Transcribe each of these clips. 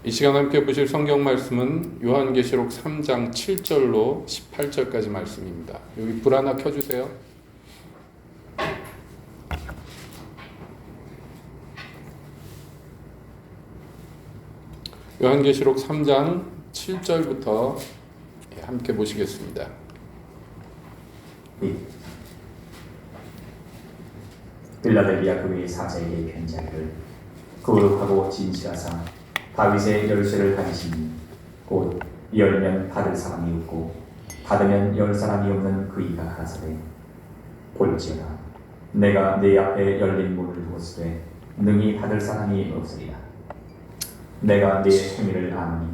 이 시간 함께 보실 성경 말씀은 요한계시록 3장 7절로 18절까지 말씀입니다. 여기 불 하나 켜주세요. 요한계시록 3장 7절부터 함께 보시겠습니다. 빌라델비아 교회의 사자에게 편지하기를 거룩하고 진실하사 다윗의 열쇠를 가지시니 곧 열면 닫을 사람이 없고 닫으면 열 사람이 없는 그이가 가라사대 볼지어다 내가 네 앞에 열린 문을 두었으되 능히 닫을 사람이 없으리라. 내가 네 행위를 아노니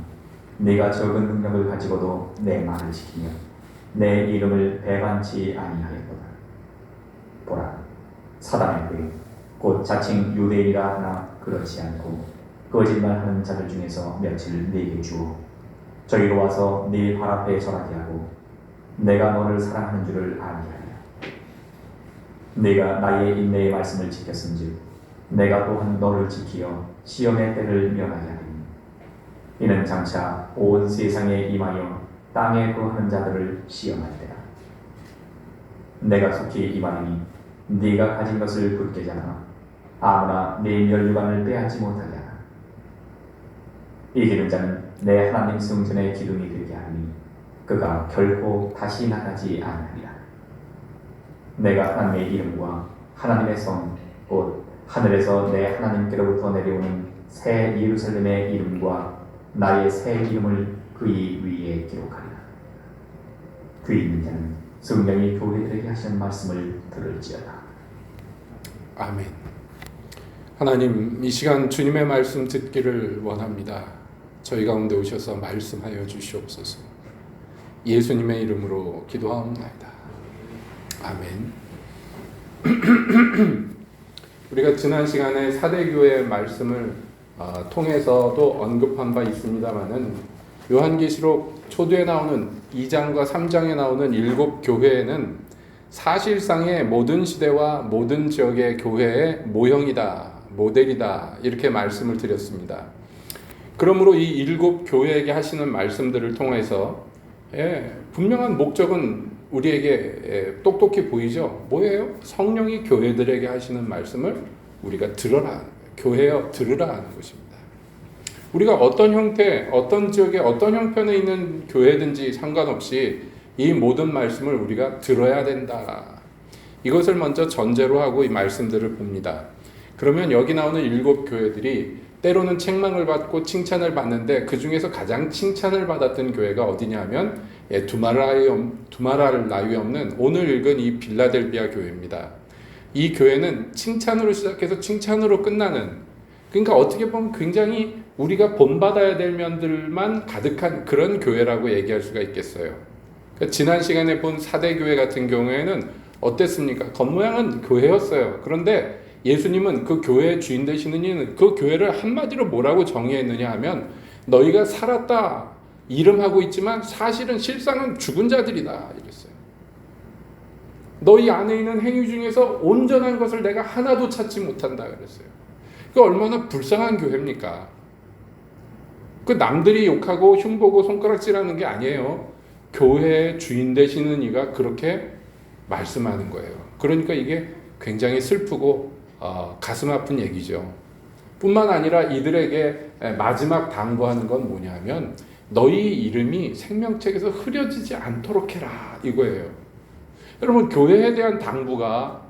네가 적은 능력을 가지고도 내 말을 지키며 내 이름을 배반치 아니하였도다. 보라, 사단의 궤, 곧 자칭 유대인이라 하나 그렇지 않고 거짓말하는 자들 중에서 며칠 네게 주어 저기로 와서 네 발 앞에 절하게 하고 내가 너를 사랑하는 줄을 알게 하리라. 네가 나의 인내의 말씀을 지켰은즉 내가 또한 너를 지키어 시험의 때를 면하게 하리니 이는 장차 온 세상에 임하여 땅에 거하는 자들을 시험할 때라. 내가 속히 임하리니 네가 가진 것을 굳게 잡아 아무나 네 멸류관을 빼앗지 못하게 하라. 이기는 자는 내 하나님 성전의 기둥이 되게 하니 그가 결코 다시 나가지 아니하리라. 내가 하나님의 이름과 하나님의 성 곧 하늘에서 내 하나님께로부터 내려오는 새 예루살렘의 이름과 나의 새 이름을 그의 위에 기록하리라. 그 있는 자는 성령이 교회들에게 하시는 말씀을 들을지어다. 아멘. 하나님, 이 시간 주님의 말씀 듣기를 원합니다. 저희 가운데 오셔서 말씀하여 주시옵소서. 예수님의 이름으로 기도하옵나이다. 아멘. 우리가 지난 시간에 사대교회의 말씀을 통해서도 언급한 바 있습니다마는 요한계시록 초두에 나오는 2장과 3장에 나오는 7교회에는 사실상의 모든 시대와 모든 지역의 교회의 모형이다, 모델이다, 이렇게 말씀을 드렸습니다. 그러므로 이 7교회에게 하시는 말씀들을 통해서 분명한 목적은 우리에게 똑똑히 보이죠. 뭐예요? 성령이 교회들에게 하시는 말씀을 우리가 들어라, 교회여 들으라 하는 것입니다. 우리가 어떤 형태, 어떤 지역에 어떤 형편에 있는 교회든지 상관없이 이 모든 말씀을 우리가 들어야 된다. 이것을 먼저 전제로 하고 이 말씀들을 봅니다. 그러면 여기 나오는 7교회들이 때로는 책망을 받고 칭찬을 받는데 그 중에서 가장 칭찬을 받았던 교회가 어디냐면 두말할 나위 없는 오늘 읽은 이 빌라델비아 교회입니다. 이 교회는 칭찬으로 시작해서 칭찬으로 끝나는, 그러니까 어떻게 보면 굉장히 우리가 본받아야 될 면들만 가득한 그런 교회라고 얘기할 수가 있겠어요. 그러니까 지난 시간에 본 사대교회 같은 경우에는 어땠습니까? 겉모양은 교회였어요. 그런데 예수님은 그 교회의 주인 되시는 이는 그 교회를 한마디로 뭐라고 정의했느냐 하면 너희가 살았다 이름하고 있지만 사실은 실상은 죽은 자들이다 이랬어요. 너희 안에 있는 행위 중에서 온전한 것을 내가 하나도 찾지 못한다 그랬어요. 그 얼마나 불쌍한 교회입니까? 그 남들이 욕하고 흉보고 손가락질하는 게 아니에요. 교회의 주인 되시는 이가 그렇게 말씀하는 거예요. 그러니까 이게 굉장히 슬프고 가슴 아픈 얘기죠. 뿐만 아니라 이들에게 마지막 당부하는 건 뭐냐면 너희 이름이 생명책에서 흐려지지 않도록 해라 이거예요. 여러분, 교회에 대한 당부가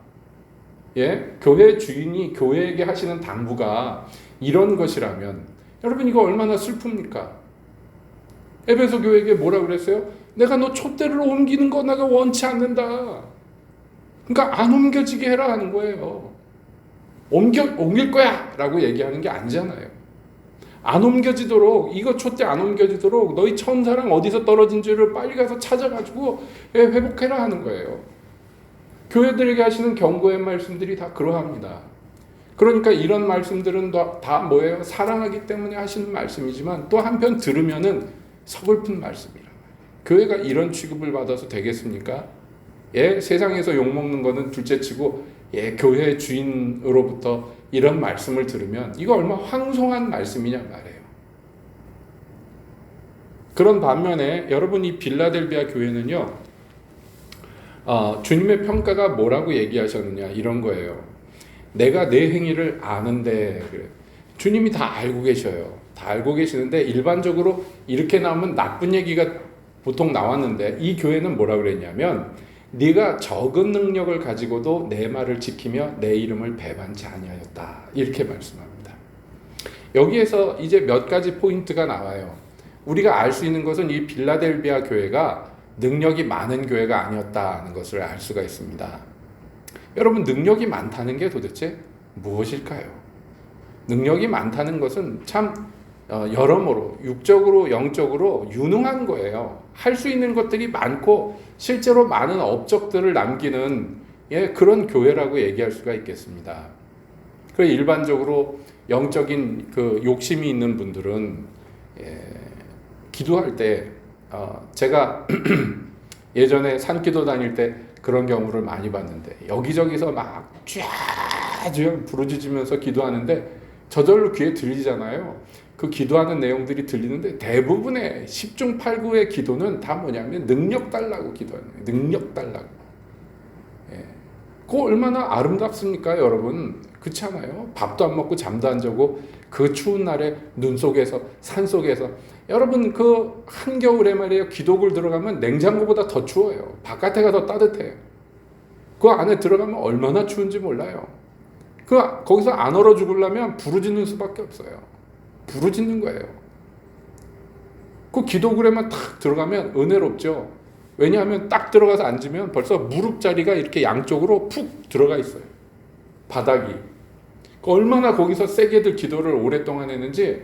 교회 주인이 교회에게 하시는 당부가 이런 것이라면 여러분 이거 얼마나 슬픕니까? 에베소 교회에게 뭐라 그랬어요? 내가 너 촛대를 옮기는 거 내가 원치 않는다. 그러니까 안 옮겨지게 해라 하는 거예요. 옮길 거야 라고 얘기하는 게 아니잖아요. 안 옮겨지도록, 이거 촛대 안 옮겨지도록 너희 천사랑 어디서 떨어진지를 빨리 가서 찾아가지고 회복해라 하는 거예요. 교회들에게 하시는 경고의 말씀들이 다 그러합니다. 그러니까 이런 말씀들은 다 뭐예요? 사랑하기 때문에 하시는 말씀이지만 또 한편 들으면은 서글픈 말씀이라. 교회가 이런 취급을 받아서 되겠습니까? 세상에서 욕먹는 거는 둘째치고 교회 주인으로부터 이런 말씀을 들으면 이거 얼마나 황송한 말씀이냐 말이에요. 그런 반면에 여러분 이 빌라델비아 교회는요, 주님의 평가가 뭐라고 얘기하셨느냐 이런 거예요. 내가 내 행위를 아는데 그래. 주님이 다 알고 계셔요. 다 알고 계시는데 일반적으로 이렇게 나오면 나쁜 얘기가 보통 나왔는데 이 교회는 뭐라 그랬냐면 네가 적은 능력을 가지고도 내 말을 지키며 내 이름을 배반치 아니하였다 이렇게 말씀합니다. 여기에서 이제 몇 가지 포인트가 나와요. 우리가 알 수 있는 것은 이 빌라델비아 교회가 능력이 많은 교회가 아니었다는 것을 알 수가 있습니다. 여러분 능력이 많다는 게 도대체 무엇일까요? 능력이 많다는 것은 참 여러모로 육적으로 영적으로 유능한 거예요. 할 수 있는 것들이 많고 실제로 많은 업적들을 남기는 그런 교회라고 얘기할 수가 있겠습니다. 그 일반적으로 영적인 그 욕심이 있는 분들은 기도할 때 제가 예전에 산기도 다닐 때 그런 경우를 많이 봤는데 여기저기서 막 쫙 부르짖으면서 기도하는데 저절로 귀에 들리잖아요. 그 기도하는 내용들이 들리는데 대부분의 10중 8구의 기도는 다 뭐냐면 능력 달라고 기도하는 거예요. 능력 달라고. 그거 얼마나 아름답습니까 여러분? 그렇지 않아요? 밥도 안 먹고 잠도 안 자고 그 추운 날에 눈 속에서 산 속에서 여러분 그 한겨울에 말이에요. 기도굴 들어가면 냉장고보다 더 추워요. 바깥에가 더 따뜻해요. 그 안에 들어가면 얼마나 추운지 몰라요. 거기서 안 얼어 죽으려면 부르짖는 수밖에 없어요. 부르짖는 거예요. 그 기도굴에만 탁 들어가면 은혜롭죠. 왜냐하면 딱 들어가서 앉으면 벌써 무릎 자리가 이렇게 양쪽으로 푹 들어가 있어요. 바닥이. 얼마나 거기서 세게들 기도를 오랫동안 했는지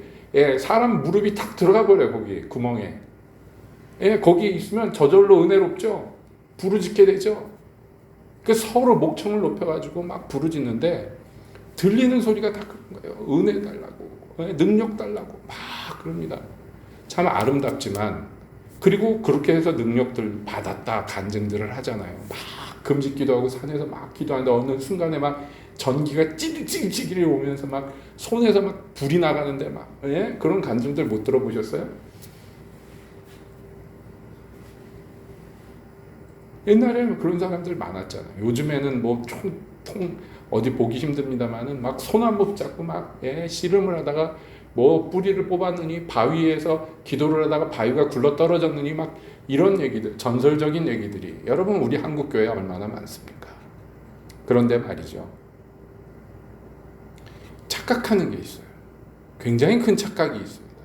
사람 무릎이 탁 들어가 버려요. 거기 구멍에. 거기 있으면 저절로 은혜롭죠. 부르짖게 되죠. 그 서로 목청을 높여가지고 막 부르짖는데 들리는 소리가 다 그런 거예요. 은혜 달라고, 능력 달라고 막 그럽니다. 참 아름답지만 그리고 그렇게 해서 능력들 받았다 간증들을 하잖아요. 막 금식 기도하고 산에서 막 기도하는데 어느 순간에 막 전기가 찌릿찌릿 오면서 막 손에서 막 불이 나가는데 막 그런 간증들 못 들어보셨어요? 옛날에는 그런 사람들 많았잖아요. 요즘에는 뭐 어디 보기 힘듭니다만은 막 손 한 번 잡고 막 씨름을 하다가 뭐 뿌리를 뽑았느니 바위에서 기도를 하다가 바위가 굴러 떨어졌느니 막 이런 얘기들, 전설적인 얘기들이 여러분 우리 한국 교회에 얼마나 많습니까? 그런데 말이죠. 착각하는 게 있어요. 굉장히 큰 착각이 있습니다.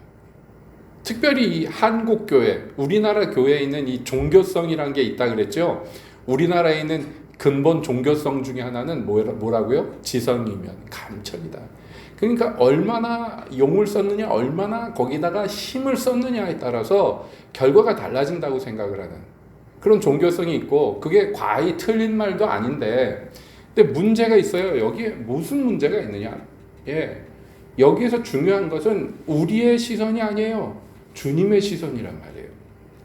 특별히 이 한국 교회, 우리나라 교회에 있는 이 종교성이라는 게 있다 그랬죠. 우리나라에 있는 근본 종교성 중에 하나는 뭐라고요? 지성이면 감천이다. 그러니까 얼마나 용을 썼느냐, 얼마나 거기다가 힘을 썼느냐에 따라서 결과가 달라진다고 생각을 하는 그런 종교성이 있고 그게 과히 틀린 말도 아닌데 근데 문제가 있어요. 여기에 무슨 문제가 있느냐? 여기에서 중요한 것은 우리의 시선이 아니에요. 주님의 시선이란 말이에요.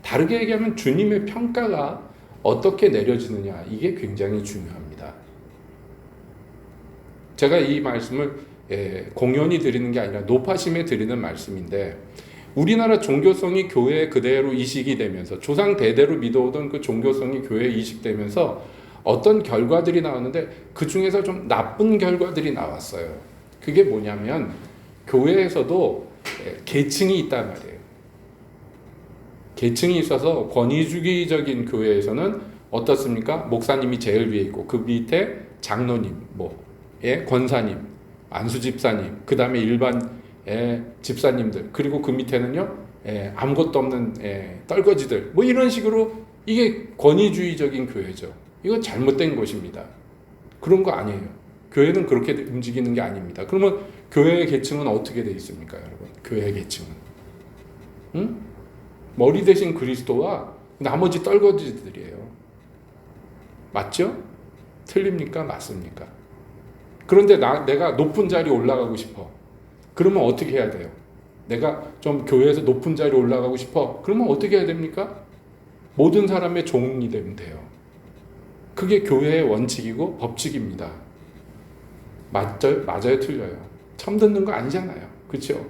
다르게 얘기하면 주님의 평가가 어떻게 내려지느냐 이게 굉장히 중요합니다. 제가 이 말씀을 공연히 드리는 게 아니라 높아심에 드리는 말씀인데 우리나라 종교성이 교회에 그대로 이식이 되면서 조상 대대로 믿어오던 그 종교성이 교회에 이식되면서 어떤 결과들이 나왔는데 그 중에서 좀 나쁜 결과들이 나왔어요. 그게 뭐냐면 교회에서도 계층이 있단 말이에요. 계층이 있어서 권위주의적인 교회에서는 어떻습니까? 목사님이 제일 위에 있고 그 밑에 장로님, 권사님, 안수집사님, 그 다음에 일반 집사님들, 그리고 그 밑에는요 아무것도 없는 떨거지들, 뭐 이런 식으로 이게 권위주의적인 교회죠. 이건 잘못된 것입니다. 그런 거 아니에요. 교회는 그렇게 움직이는 게 아닙니다. 그러면 교회의 계층은 어떻게 돼 있습니까, 여러분? 교회의 계층은 머리 대신 그리스도와 나머지 떨거지들이에요. 맞죠? 틀립니까? 맞습니까? 그런데 내가 높은 자리에 올라가고 싶어. 그러면 어떻게 해야 돼요? 내가 좀 교회에서 높은 자리에 올라가고 싶어. 그러면 어떻게 해야 됩니까? 모든 사람의 종이 되면 돼요. 그게 교회의 원칙이고 법칙입니다. 맞아요? 틀려요? 처음 듣는 거 아니잖아요. 그렇죠?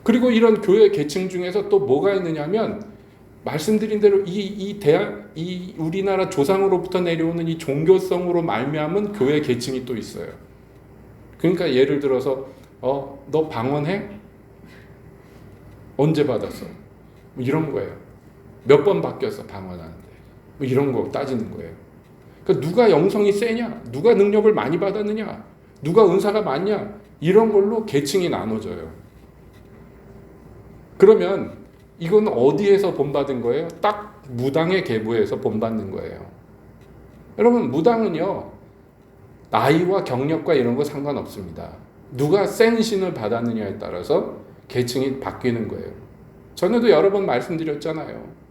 그리고 이런 교회 계층 중에서 또 뭐가 있느냐면 말씀드린 대로 이 우리나라 조상으로부터 내려오는 이 종교성으로 말미암은 교회 계층이 또 있어요. 그러니까 예를 들어서 너 방언해? 언제 받았어? 뭐 이런 거예요. 몇 번 바뀌었어 방언하는데. 뭐 이런 거 따지는 거예요. 그러니까 누가 영성이 세냐? 누가 능력을 많이 받았느냐? 누가 은사가 많냐? 이런 걸로 계층이 나눠져요. 그러면 이건 어디에서 본받은 거예요? 딱 무당의 계보에서 본받는 거예요. 여러분 무당은요 나이와 경력과 이런 거 상관없습니다. 누가 센 신을 받았느냐에 따라서 계층이 바뀌는 거예요. 전에도 여러 번 말씀드렸잖아요.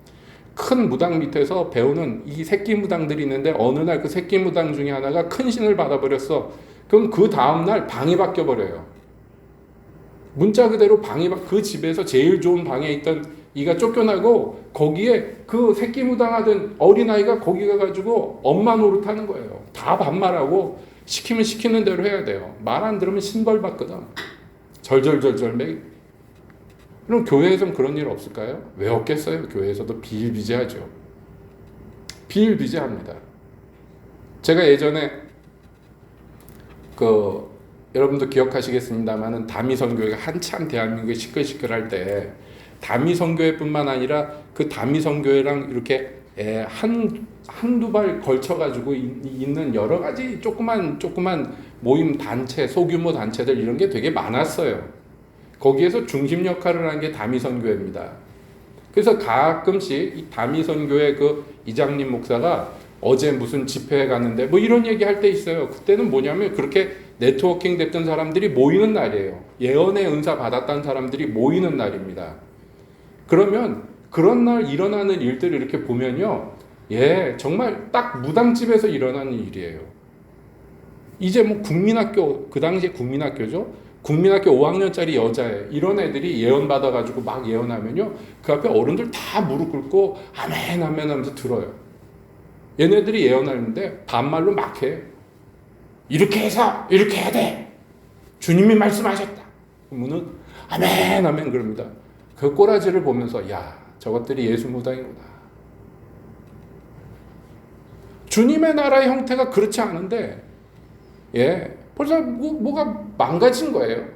큰 무당 밑에서 배우는 이 새끼 무당들이 있는데 어느 날 그 새끼 무당 중에 하나가 큰 신을 받아버렸어. 그럼 그 다음날 방이 바뀌어버려요. 문자 그대로 그 집에서 제일 좋은 방에 있던 이가 쫓겨나고 거기에 그 새끼 무당하던 어린아이가 거기 가가지고 엄마 노릇하는 거예요. 다 반말하고 시키면 시키는 대로 해야 돼요. 말 안 들으면 신벌 받거든. 절절절절 그럼 교회에서는 그런 일 없을까요? 왜 없겠어요? 교회에서도 비일비재하죠. 비일비재합니다. 제가 예전에 여러분도 기억하시겠습니다만은 다미선교회가 한참 대한민국에 시끌시끌할 때 다미선교회뿐만 아니라 그 다미선교회랑 이렇게 한두 발 걸쳐가지고 있는 여러 가지 조그만 모임 단체, 소규모 단체들 이런 게 되게 많았어요. 거기에서 중심 역할을 한 게 다미선교회입니다. 그래서 가끔씩 이 다미선교회 그 이장님 목사가 어제 무슨 집회에 갔는데 뭐 이런 얘기 할 때 있어요. 그때는 뭐냐면 그렇게 네트워킹 됐던 사람들이 모이는 날이에요. 예언의 은사 받았다는 사람들이 모이는 날입니다. 그러면 그런 날 일어나는 일들을 이렇게 보면요. 정말 딱 무당집에서 일어나는 일이에요. 이제 뭐 국민학교, 그 당시에 국민학교죠. 국민학교 5학년짜리 여자애 이런 애들이 예언 받아가지고 막 예언하면요. 그 앞에 어른들 다 무릎 꿇고 아멘 아멘 하면서 들어요. 얘네들이 예언하는데 반말로 막 해. 이렇게 해서 이렇게 해야 돼. 주님이 말씀하셨다. 그러면은 아멘 아멘 그럽니다. 그 꼬라지를 보면서 야 저것들이 예수 무당이구나. 주님의 나라의 형태가 그렇지 않은데 벌써 뭐가 망가진 거예요.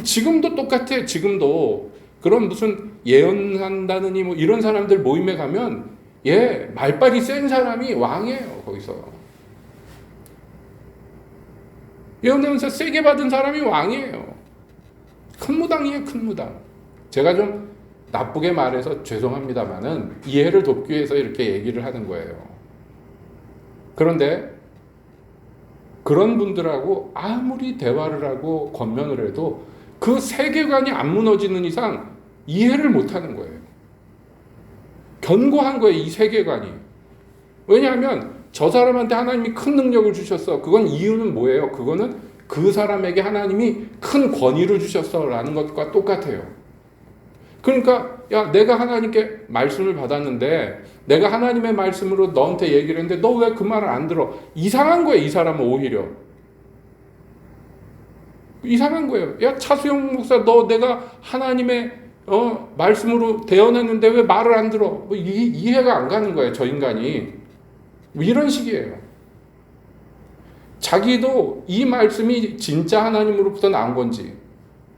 지금도 똑같아요. 지금도 그런 무슨 예언한다느니 뭐 이런 사람들 모임에 가면 말빨이 센 사람이 왕이에요. 거기서 예언하면서 세게 받은 사람이 왕이에요. 큰 무당이에요. 큰 무당. 제가 좀 나쁘게 말해서 죄송합니다만은 이해를 돕기 위해서 이렇게 얘기를 하는 거예요. 그런데 그런 분들하고 아무리 대화를 하고 권면을 해도 그 세계관이 안 무너지는 이상 이해를 못하는 거예요. 견고한 거예요. 이 세계관이. 왜냐하면 저 사람한테 하나님이 큰 능력을 주셨어. 그건 이유는 뭐예요? 그거는 그 사람에게 하나님이 큰 권위를 주셨어 라는 것과 똑같아요. 그러니까 내가 하나님께 말씀을 받았는데 내가 하나님의 말씀으로 너한테 얘기를 했는데 너 왜 그 말을 안 들어? 이상한 거예요. 이 사람은 오히려. 이상한 거예요. 차수영 목사 너 내가 하나님의 말씀으로 대언했는데 왜 말을 안 들어? 뭐 이해가 안 가는 거예요. 저 인간이. 뭐 이런 식이에요. 자기도 이 말씀이 진짜 하나님으로부터 나온 건지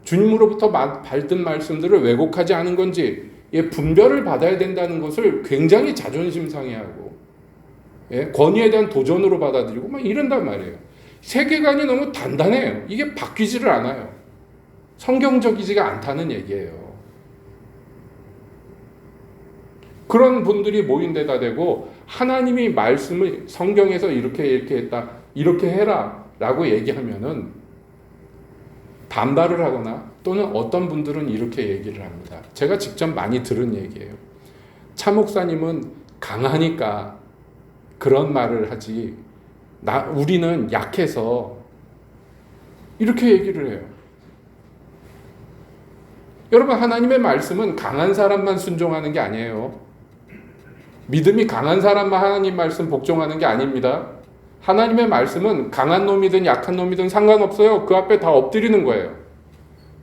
주님으로부터 받은 말씀들을 왜곡하지 않은 건지 분별을 받아야 된다는 것을 굉장히 자존심 상해하고 권위에 대한 도전으로 받아들이고 막 이런단 말이에요. 세계관이 너무 단단해요. 이게 바뀌지를 않아요. 성경적이지가 않다는 얘기예요. 그런 분들이 모인 데다 대고 하나님이 말씀을 성경에서 이렇게 했다, 이렇게 해라 라고 얘기하면은 반발을 하거나 또는 어떤 분들은 이렇게 얘기를 합니다. 제가 직접 많이 들은 얘기예요. 차 목사님은 강하니까 그런 말을 하지 우리는 약해서 이렇게 얘기를 해요. 여러분 하나님의 말씀은 강한 사람만 순종하는 게 아니에요. 믿음이 강한 사람만 하나님 말씀 복종하는 게 아닙니다. 하나님의 말씀은 강한 놈이든 약한 놈이든 상관없어요. 그 앞에 다 엎드리는 거예요.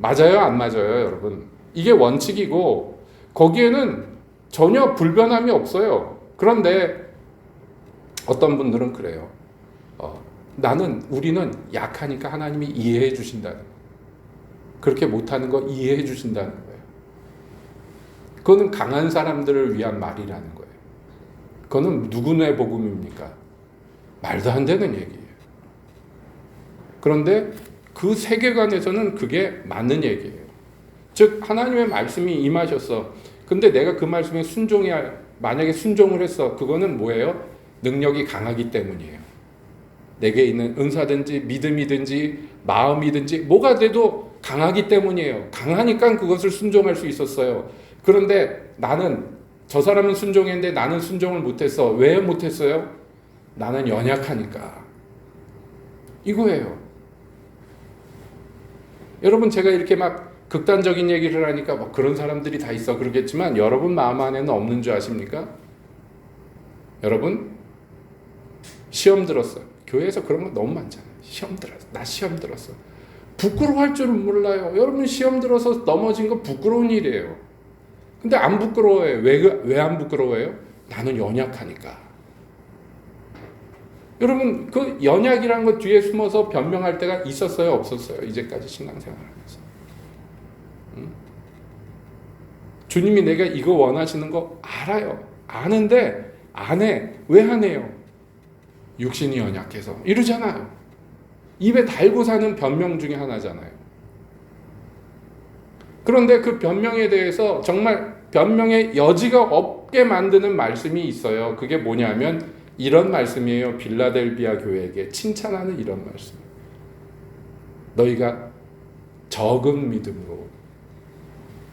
맞아요, 안 맞아요, 여러분? 이게 원칙이고 거기에는 전혀 불변함이 없어요. 그런데 어떤 분들은 그래요. 우리는 약하니까 하나님이 이해해 주신다는 거예요. 그렇게 못하는 거 이해해 주신다는 거예요. 그거는 강한 사람들을 위한 말이라는 거예요. 그거는 누구의 복음입니까? 말도 안 되는 얘기예요. 그런데 그 세계관에서는 그게 맞는 얘기예요. 즉 하나님의 말씀이 임하셨어. 근데 내가 그 말씀에 만약에 순종을 했어. 그거는 뭐예요? 능력이 강하기 때문이에요. 내게 있는 은사든지 믿음이든지 마음이든지 뭐가 돼도 강하기 때문이에요. 강하니까 그것을 순종할 수 있었어요. 그런데 저 사람은 순종했는데 나는 순종을 못했어. 왜 못했어요? 나는 연약하니까. 이거예요. 여러분, 제가 이렇게 막 극단적인 얘기를 하니까 뭐 그런 사람들이 다 있어 그러겠지만 여러분 마음 안에는 없는 줄 아십니까? 여러분, 시험 들었어요. 교회에서 그런 거 너무 많잖아요. 나 시험 들었어. 부끄러워할 줄은 몰라요. 여러분, 시험 들어서 넘어진 거 부끄러운 일이에요. 근데 안 부끄러워해요. 왜 안 부끄러워해요? 나는 연약하니까. 여러분, 그 연약이라는 것 뒤에 숨어서 변명할 때가 있었어요, 없었어요? 이제까지 신앙생활하면서. 주님이 내가 이거 원하시는 거 알아요. 아는데 안 해. 왜 안 해요? 육신이 연약해서. 이러잖아요. 입에 달고 사는 변명 중에 하나잖아요. 그런데 그 변명에 대해서 정말 변명의 여지가 없게 만드는 말씀이 있어요. 그게 뭐냐면 이런 말씀이에요. 빌라델비아 교회에게 칭찬하는 이런 말씀. 너희가 적은 믿음으로,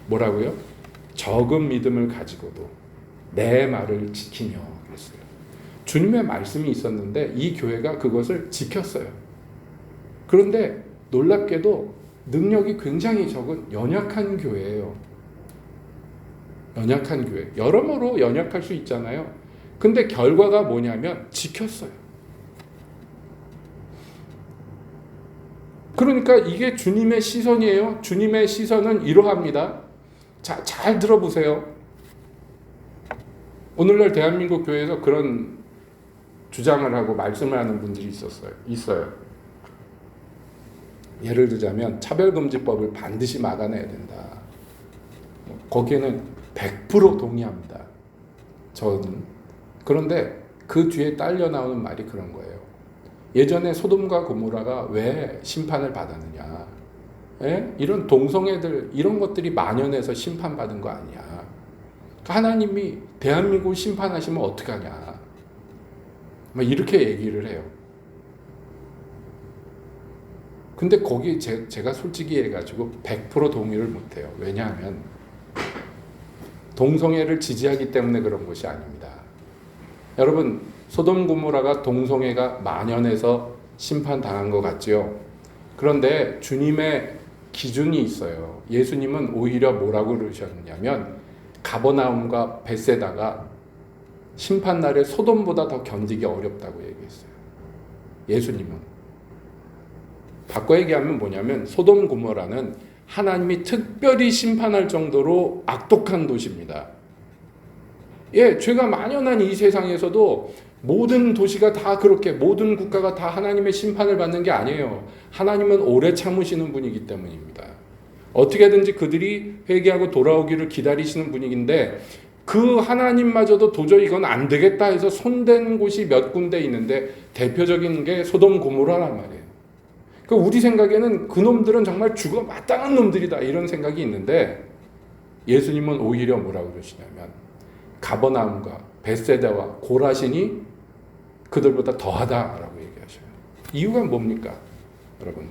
뭐라고요? 적은 믿음을 가지고도 내 말을 지키며 그랬어요. 주님의 말씀이 있었는데 이 교회가 그것을 지켰어요. 그런데 놀랍게도 능력이 굉장히 적은 연약한 교회예요. 연약한 교회. 여러모로 연약할 수 있잖아요. 근데 결과가 뭐냐면 지켰어요. 그러니까 이게 주님의 시선이에요. 주님의 시선은 이러합니다. 자, 잘 들어보세요. 오늘날 대한민국 교회에서 그런 주장을 하고 말씀을 하는 분들이 있어요. 예를 들자면 차별금지법을 반드시 막아내야 된다. 거기에는 100% 동의합니다. 저는. 그런데 그 뒤에 딸려 나오는 말이 그런 거예요. 예전에 소돔과 고모라가 왜 심판을 받았느냐. 이런 동성애들, 이런 것들이 만연해서 심판받은 거 아니야. 하나님이 대한민국을 심판하시면 어떡하냐. 이렇게 얘기를 해요. 근데 거기 제가 솔직히 해가지고 100% 동의를 못해요. 왜냐하면 동성애를 지지하기 때문에 그런 것이 아닙니다. 여러분, 소돔 고모라가 동성애가 만연해서 심판당한 것 같지요? 그런데 주님의 기준이 있어요. 예수님은 오히려 뭐라고 그러셨냐면 가버나움과 벳세다가 심판날에 소돔보다 더 견디기 어렵다고 얘기했어요. 예수님은. 바꿔 얘기하면 뭐냐면 소돔 고모라는 하나님이 특별히 심판할 정도로 악독한 도시입니다. 죄가 만연한 이 세상에서도 모든 도시가 다 그렇게, 모든 국가가 다 하나님의 심판을 받는 게 아니에요. 하나님은 오래 참으시는 분이기 때문입니다. 어떻게든지 그들이 회개하고 돌아오기를 기다리시는 분위기인데 그 하나님마저도 도저히 이건 안 되겠다 해서 손댄 곳이 몇 군데 있는데 대표적인 게 소돔 고모라란 말이에요. 그러니까 우리 생각에는 그 놈들은 정말 죽어 마땅한 놈들이다 이런 생각이 있는데 예수님은 오히려 뭐라고 그러시냐면 가버나움과 벳세다와 고라신이 그들보다 더하다라고 얘기하셔요. 이유가 뭡니까? 여러분,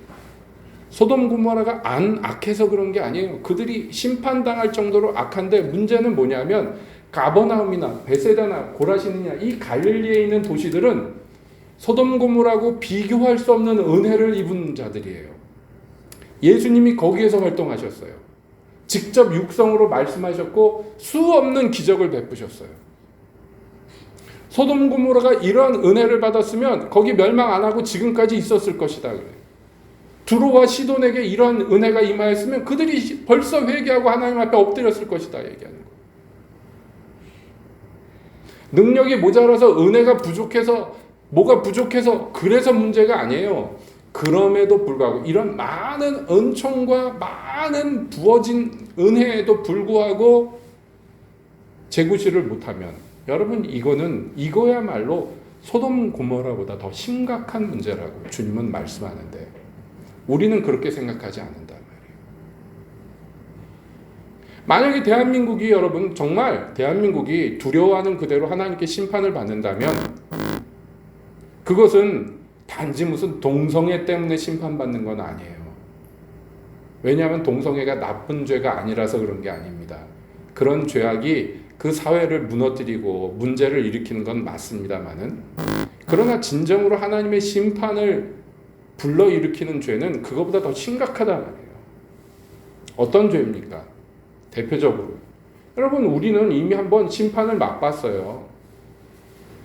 소돔 고모라가 안 악해서 그런 게 아니에요. 그들이 심판당할 정도로 악한데 문제는 뭐냐면 가버나움이나 벳세다나 고라신이냐 이 갈릴리에 있는 도시들은 소돔 고모라고 비교할 수 없는 은혜를 입은 자들이에요. 예수님이 거기에서 활동하셨어요. 직접 육성으로 말씀하셨고 수 없는 기적을 베푸셨어요. 소돔 고모라가 이러한 은혜를 받았으면 거기 멸망 안 하고 지금까지 있었을 것이다 그래요. 두로와 시돈에게 이런 은혜가 임하였으면 그들이 벌써 회개하고 하나님 앞에 엎드렸을 것이다 얘기하는 거예요. 능력이 모자라서 은혜가 부족해서 뭐가 부족해서 그래서 문제가 아니에요. 그럼에도 불구하고 이런 많은 은총과 많은 부어진 은혜에도 불구하고 재구실을 못하면 여러분 이거야말로 소돔 고모라보다 더 심각한 문제라고 주님은 말씀하는데 우리는 그렇게 생각하지 않는단 말이에요. 만약에 대한민국이 여러분 정말 대한민국이 두려워하는 그대로 하나님께 심판을 받는다면 그것은 단지 무슨 동성애 때문에 심판받는 건 아니에요. 왜냐하면 동성애가 나쁜 죄가 아니라서 그런 게 아닙니다. 그런 죄악이 그 사회를 무너뜨리고 문제를 일으키는 건 맞습니다만은 그러나 진정으로 하나님의 심판을 불러일으키는 죄는 그거보다 더 심각하단 말이에요. 어떤 죄입니까? 대표적으로 여러분 우리는 이미 한번 심판을 맛봤어요.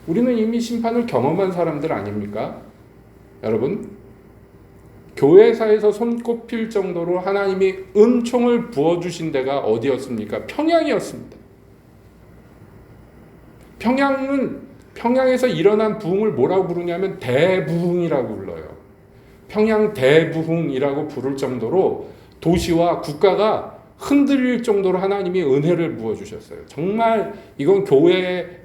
우리는 이미 심판을 경험한 사람들 아닙니까? 여러분 교회사에서 손꼽힐 정도로 하나님이 은총을 부어주신 데가 어디였습니까? 평양이었습니다. 평양에서 일어난 부흥을 뭐라고 부르냐면 대부흥이라고 불러요. 평양 대부흥이라고 부를 정도로 도시와 국가가 흔들릴 정도로 하나님이 은혜를 부어주셨어요. 정말 이건 교회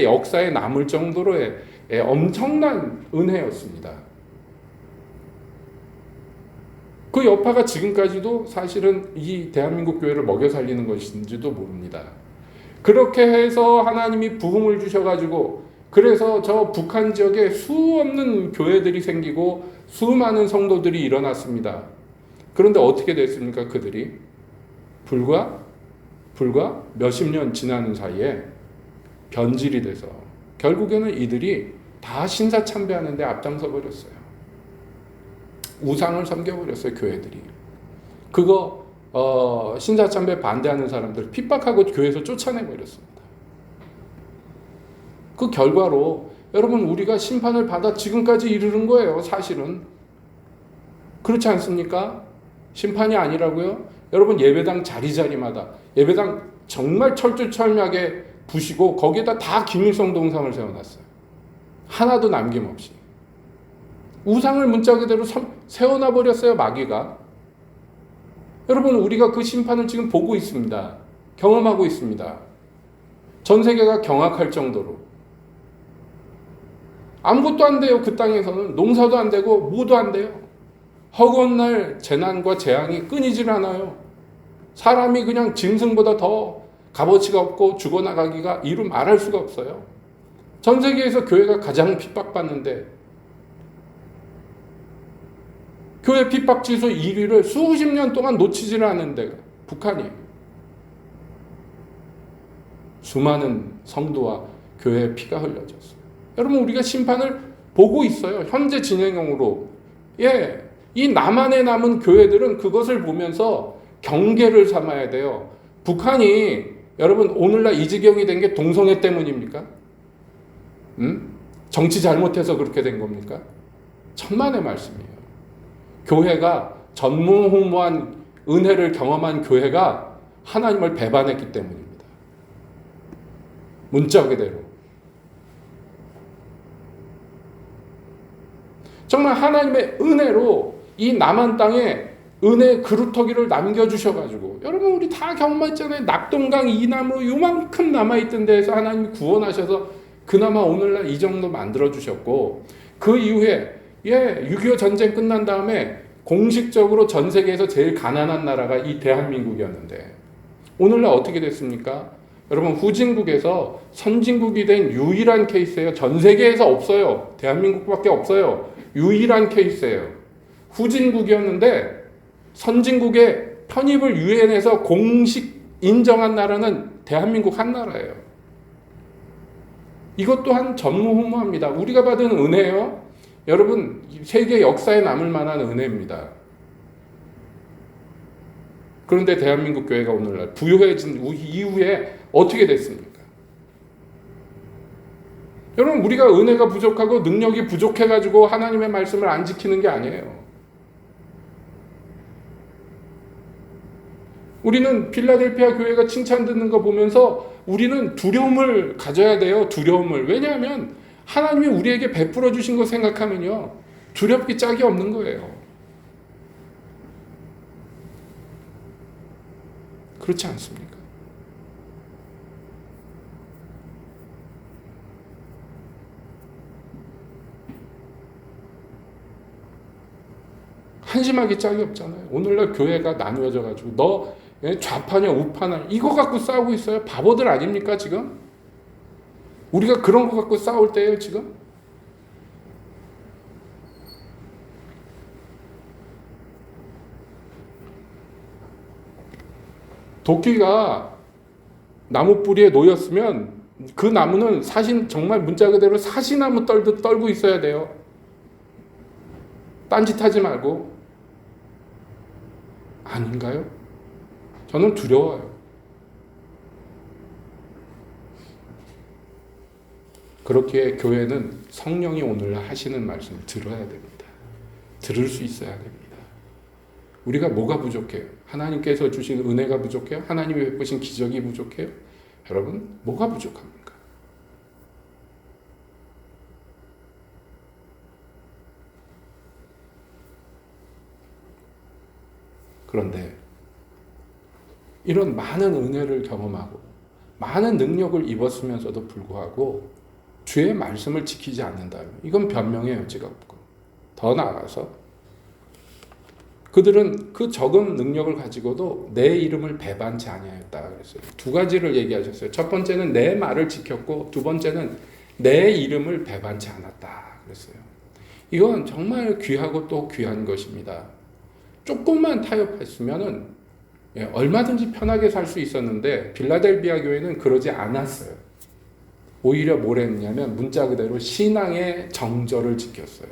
역사에 남을 정도로의 엄청난 은혜였습니다. 그 여파가 지금까지도 사실은 이 대한민국 교회를 먹여 살리는 것인지도 모릅니다. 그렇게 해서 하나님이 부흥을 주셔가지고 그래서 저 북한 지역에 수없는 교회들이 생기고 수많은 성도들이 일어났습니다. 그런데 어떻게 됐습니까? 그들이 불과 몇십 년 지나는 사이에 변질이 돼서 결국에는 이들이 다 신사참배하는 데 앞장서 버렸어요. 우상을 섬겨버렸어요. 교회들이. 그거 신사참배 반대하는 사람들 핍박하고 교회에서 쫓아내버렸습니다. 그 결과로 여러분 우리가 심판을 받아 지금까지 이르는 거예요. 사실은. 그렇지 않습니까? 심판이 아니라고요? 여러분 예배당 자리마다 예배당 정말 철두철미하게 부시고 거기에다 다 김일성 동상을 세워놨어요. 하나도 남김없이. 우상을 문자 그대로 세워놔버렸어요. 마귀가. 여러분 우리가 그 심판을 지금 보고 있습니다. 경험하고 있습니다. 전 세계가 경악할 정도로. 아무것도 안 돼요. 그 땅에서는. 농사도 안 되고 뭐도 안 돼요. 허구한 날 재난과 재앙이 끊이질 않아요. 사람이 그냥 짐승보다 더 값어치가 없고 죽어나가기가 이루 말할 수가 없어요. 전 세계에서 교회가 가장 핍박받는데 교회 핍박 지수 1위를 수십 년 동안 놓치지를 않는 데가 북한이에요. 수많은 성도와 교회의 피가 흘려졌어요. 여러분 우리가 심판을 보고 있어요. 현재 진행형으로. 이 남한에 남은 교회들은 그것을 보면서 경계를 삼아야 돼요. 북한이 여러분 오늘날 이 지경이 된 게 동성애 때문입니까? 정치 잘못해서 그렇게 된 겁니까? 천만의 말씀이에요. 교회가 전무후무한 은혜를 경험한 교회가 하나님을 배반했기 때문입니다. 문자 그대로. 정말 하나님의 은혜로 이 남한 땅에 은혜의 그루터기를 남겨주셔가지고 여러분 우리 다 경험했잖아요. 낙동강 이나무 요만큼 남아있던 데에서 하나님이 구원하셔서 그나마 오늘날 이 정도 만들어주셨고 그 이후에 6.25 전쟁 끝난 다음에 공식적으로 전 세계에서 제일 가난한 나라가 이 대한민국이었는데 오늘날 어떻게 됐습니까? 여러분 후진국에서 선진국이 된 유일한 케이스예요. 전 세계에서 없어요. 대한민국밖에 없어요. 유일한 케이스예요. 후진국이었는데 선진국의 편입을 유엔에서 공식 인정한 나라는 대한민국 한 나라예요. 이것 또한 전무후무합니다. 우리가 받은 은혜요. 여러분 세계 역사에 남을 만한 은혜입니다. 그런데 대한민국 교회가 오늘날 부유해진 이후에 어떻게 됐습니까? 여러분 우리가 은혜가 부족하고 능력이 부족해가지고 하나님의 말씀을 안 지키는 게 아니에요. 우리는 필라델피아 교회가 칭찬 듣는 거 보면서 우리는 두려움을 가져야 돼요. 두려움을. 왜냐하면 하나님이 우리에게 베풀어 주신 거 생각하면요. 두렵기 짝이 없는 거예요. 그렇지 않습니까? 한심하기 짝이 없잖아요. 오늘날 교회가 나누어져 가지고 너 좌파냐 우파냐 이거 갖고 싸우고 있어요. 바보들 아닙니까 지금? 우리가 그런 거 갖고 싸울 때예요 지금? 도끼가 나무 뿌리에 놓였으면 그 나무는 정말 문자 그대로 사시나무 떨듯 떨고 있어야 돼요. 딴짓하지 말고. 아닌가요? 저는 두려워요. 그렇기에 교회는 성령이 오늘 하시는 말씀을 들어야 됩니다. 들을 수 있어야 됩니다. 우리가 뭐가 부족해요? 하나님께서 주신 은혜가 부족해요? 하나님이 베푸신 기적이 부족해요? 여러분, 뭐가 부족합니까? 그런데 이런 많은 은혜를 경험하고 많은 능력을 입었으면서도 불구하고 주의 말씀을 지키지 않는다면 이건 변명의 여지가 없고 더 나아가서 그들은 그 적은 능력을 가지고도 내 이름을 배반치 아니하였다 그랬어요. 두 가지를 얘기하셨어요. 첫 번째는 내 말을 지켰고 두 번째는 내 이름을 배반치 않았다 그랬어요. 이건 정말 귀하고 또 귀한 것입니다. 조금만 타협했으면은 얼마든지 편하게 살 수 있었는데 빌라델비아 교회는 그러지 않았어요. 오히려 뭘 했냐면 문자 그대로 신앙의 정절을 지켰어요.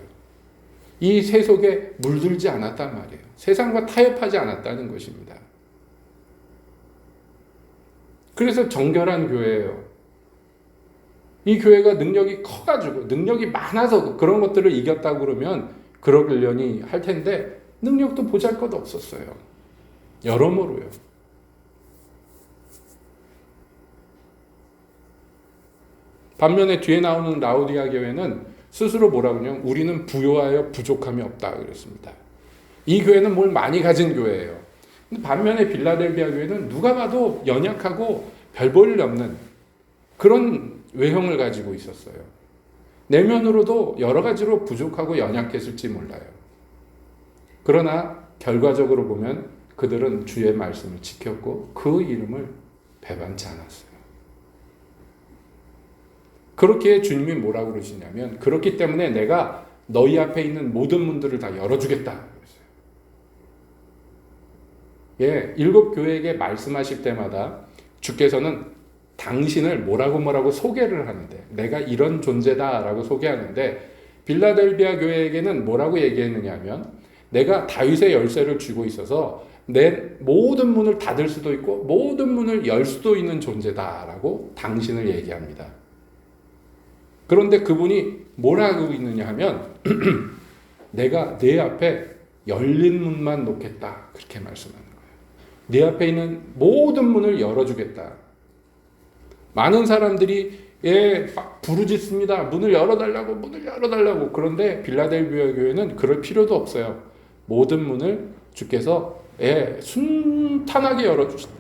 이 세속에 물들지 않았단 말이에요. 세상과 타협하지 않았다는 것입니다. 그래서 정결한 교회예요. 이 교회가 능력이 커가지고 능력이 많아서 그런 것들을 이겼다고 그러면 그러려니 할 텐데 능력도 보잘것 없었어요. 여러모로요. 반면에 뒤에 나오는 라우디아 교회는 스스로 뭐라고 하냐면 우리는 부요하여 부족함이 없다 그랬습니다. 이 교회는 뭘 많이 가진 교회예요. 근데 반면에 빌라델비아 교회는 누가 봐도 연약하고 별 볼 일 없는 그런 외형을 가지고 있었어요. 내면으로도 여러 가지로 부족하고 연약했을지 몰라요. 그러나 결과적으로 보면 그들은 주의 말씀을 지켰고 그 이름을 배반치 않았어요. 그렇게 주님이 뭐라고 그러시냐면 그렇기 때문에 내가 너희 앞에 있는 모든 문들을 다 열어주겠다 그랬어요. 예, 일곱 교회에게 말씀하실 때마다 주께서는 당신을 뭐라고 소개를 하는데 내가 이런 존재다라고 소개하는데 빌라델비아 교회에게는 뭐라고 얘기했느냐 하면 내가 다윗의 열쇠를 쥐고 있어서 내 모든 문을 닫을 수도 있고 모든 문을 열 수도 있는 존재다라고 당신을 얘기합니다. 그런데 그분이 뭐라고 있느냐 하면 내가 내 앞에 열린 문만 놓겠다 그렇게 말씀하는 거예요. 내 앞에 있는 모든 문을 열어주겠다. 많은 사람들이 부르짖습니다. 문을 열어달라고. 그런데 빌라델비아 교회는 그럴 필요도 없어요. 모든 문을 주께서 순탄하게 열어주신다.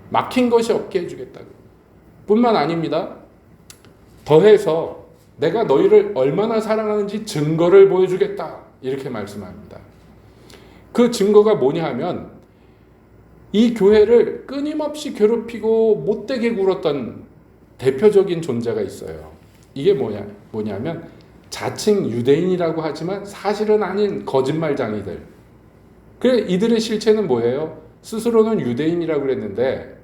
막힌 것이 없게 해주겠다고. 뿐만 아닙니다. 더해서 내가 너희를 얼마나 사랑하는지 증거를 보여주겠다. 이렇게 말씀합니다. 그 증거가 뭐냐 하면 이 교회를 끊임없이 괴롭히고 못되게 굴었던 대표적인 존재가 있어요. 이게 뭐냐면 자칭 유대인이라고 하지만 사실은 아닌 거짓말장이들. 그래 이들의 실체는 뭐예요? 스스로는 유대인이라고 그랬는데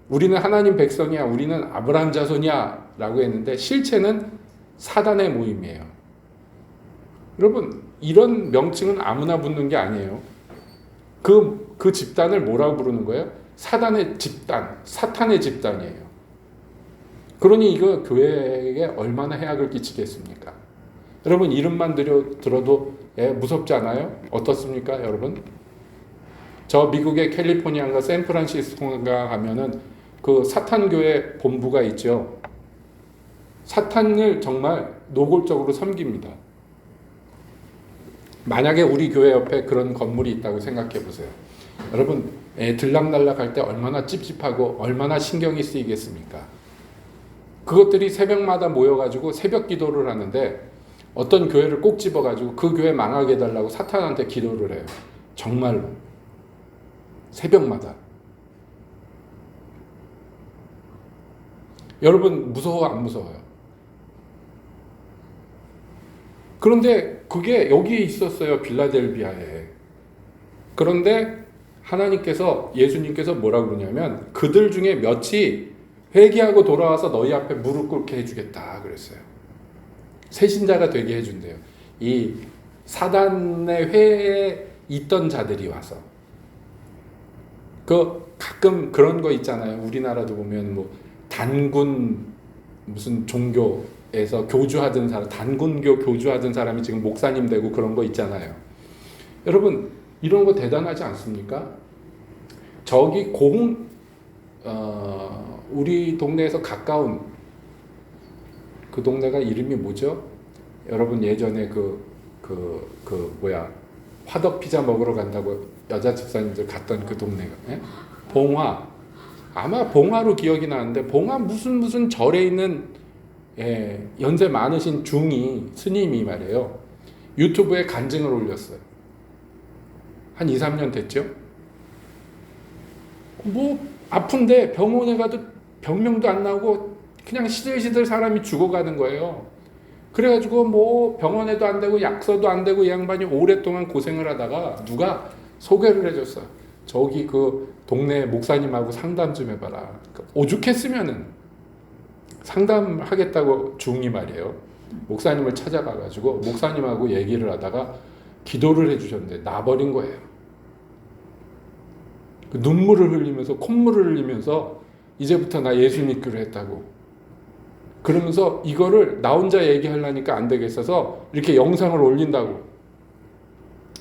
우리는 하나님 백성이야, 우리는 아브라함 자손이야 라고 했는데 실체는 사단의 모임이에요. 여러분 이런 명칭은 아무나 붙는 게 아니에요. 그 집단을 뭐라고 부르는 거예요? 사단의 집단, 사탄의 집단이에요. 그러니 이거 교회에게 얼마나 해악을 끼치겠습니까? 여러분 이름만 들어도 무섭지 않아요? 어떻습니까 여러분? 저 미국의 캘리포니아인가 샌프란시스코인가 가면은 그 사탄교회 본부가 있죠. 사탄을 정말 노골적으로 섬깁니다. 만약에 우리 교회 옆에 그런 건물이 있다고 생각해 보세요. 여러분, 들락날락 할 때 얼마나 찝찝하고 얼마나 신경이 쓰이겠습니까? 그것들이 새벽마다 모여가지고 새벽 기도를 하는데 어떤 교회를 꼭 집어가지고 그 교회 망하게 해달라고 사탄한테 기도를 해요. 정말로. 새벽마다. 여러분, 무서워 안 무서워요? 그런데 그게 여기에 있었어요. 빌라델비아에. 그런데 하나님께서, 예수님께서 뭐라고 그러냐면 그들 중에 몇이 회개하고 돌아와서 너희 앞에 무릎 꿇게 해주겠다 그랬어요. 새신자가 되게 해준대요. 이 사단의 회에 있던 자들이 와서. 그 가끔 그런 거 있잖아요. 우리나라도 보면 뭐 단군 무슨 종교에서 교주하던 사람, 단군교 교주하던 사람이 지금 목사님 되고 그런 거 있잖아요. 여러분, 이런 거 대단하지 않습니까? 저기 우리 동네에서 가까운 그 동네가 이름이 뭐죠? 여러분 예전에 화덕 피자 먹으러 간다고 여자 집사님들 갔던 그 동네가 봉화. 아마 봉화로 기억이 나는데 봉화 무슨 절에 있는 연세 많으신 중이 스님이 말이에요. 유튜브에 간증을 올렸어요. 한 2, 3년 됐죠? 뭐 아픈데 병원에 가도 병명도 안 나오고 그냥 시들시들 사람이 죽어가는 거예요. 그래가지고 뭐 병원에도 안 되고 약서도 안 되고 이 양반이 오랫동안 고생을 하다가 누가 소개를 해줬어요. 저기 그 동네 목사님하고 상담 좀 해봐라. 오죽했으면은 상담하겠다고 중이 말이에요. 목사님을 찾아가가지고 목사님하고 얘기를 하다가 기도를 해주셨는데 나버린 거예요. 그 눈물을 흘리면서 콧물을 흘리면서 이제부터 나 예수 믿기로 했다고. 그러면서 이거를 나 혼자 얘기하려니까 안 되겠어서 이렇게 영상을 올린다고.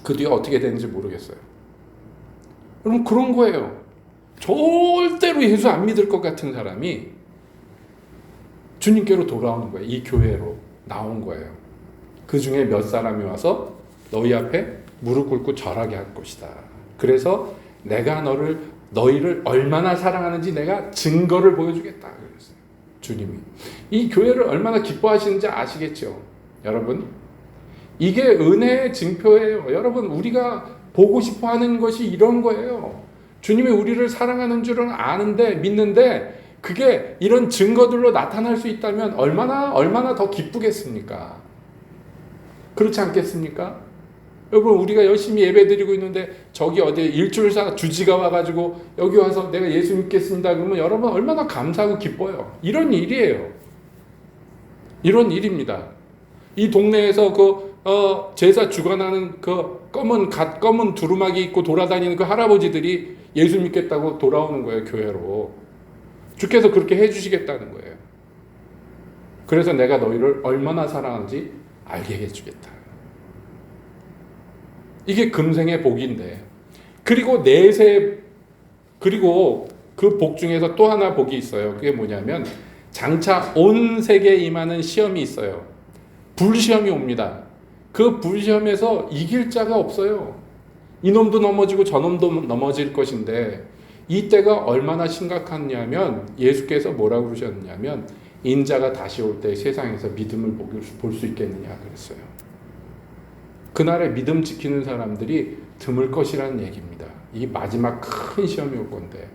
그 뒤에 어떻게 되는지 모르겠어요. 그럼 그런 거예요. 절대로 예수 안 믿을 것 같은 사람이 주님께로 돌아오는 거예요. 이 교회로 나온 거예요. 그 중에 몇 사람이 와서 너희 앞에 무릎 꿇고 절하게 할 것이다. 그래서 내가 너희를 얼마나 사랑하는지 내가 증거를 보여주겠다. 그랬어요. 주님이. 이 교회를 얼마나 기뻐하시는지 아시겠죠? 여러분. 이게 은혜의 증표예요. 여러분, 우리가 보고 싶어 하는 것이 이런 거예요. 주님이 우리를 사랑하는 줄은 아는데, 믿는데, 그게 이런 증거들로 나타날 수 있다면 얼마나 더 기쁘겠습니까? 그렇지 않겠습니까? 여러분, 우리가 열심히 예배 드리고 있는데 저기 어디 일주일사 주지가 와가지고 여기 와서 내가 예수 믿겠습니다 그러면 여러분 얼마나 감사하고 기뻐요. 이런 일이에요. 이런 일입니다. 이 동네에서 제사 주관하는 그 검은 두루마기 입고 돌아다니는 그 할아버지들이 예수 믿겠다고 돌아오는 거예요. 교회로. 주께서 그렇게 해주시겠다는 거예요. 그래서 내가 너희를 얼마나 사랑하는지 알게 해주겠다. 이게 금생의 복인데, 그리고 그리고 그 복 중에서 또 하나 복이 있어요. 그게 뭐냐면 장차 온 세계에 임하는 시험이 있어요. 불시험이 옵니다. 그 불시험에서 이길 자가 없어요. 이놈도 넘어지고 저놈도 넘어질 것인데 이 때가 얼마나 심각하냐면 예수께서 뭐라고 그러셨냐면 인자가 다시 올 때 세상에서 믿음을 볼 수 있겠느냐 그랬어요. 그날에 믿음 지키는 사람들이 드물 것이라는 얘기입니다. 이 마지막 큰 시험이 올 건데.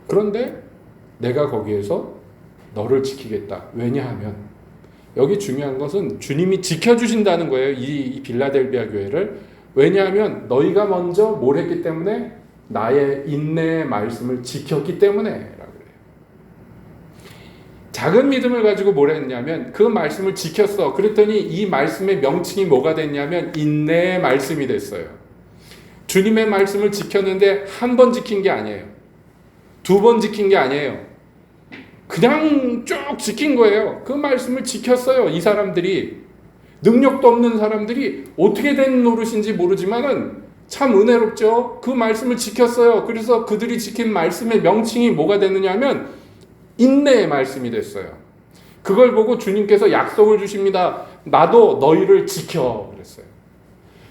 그런데 내가 거기에서 너를 지키겠다. 왜냐하면 여기 중요한 것은 주님이 지켜주신다는 거예요. 이 빌라델비아 교회를. 왜냐하면 너희가 먼저 뭘 했기 때문에 나의 인내의 말씀을 지켰기 때문에 라고 그래요. 작은 믿음을 가지고 뭘 했냐면 그 말씀을 지켰어. 그랬더니 이 말씀의 명칭이 뭐가 됐냐면 인내의 말씀이 됐어요. 주님의 말씀을 지켰는데 한 번 지킨 게 아니에요. 2번 지킨 게 아니에요. 그냥 쭉 지킨 거예요. 그 말씀을 지켰어요. 이 사람들이. 능력도 없는 사람들이 어떻게 된 노릇인지 모르지만은 참 은혜롭죠. 그 말씀을 지켰어요. 그래서 그들이 지킨 말씀의 명칭이 뭐가 됐느냐 하면 인내의 말씀이 됐어요. 그걸 보고 주님께서 약속을 주십니다. 나도 너희를 지켜 그랬어요.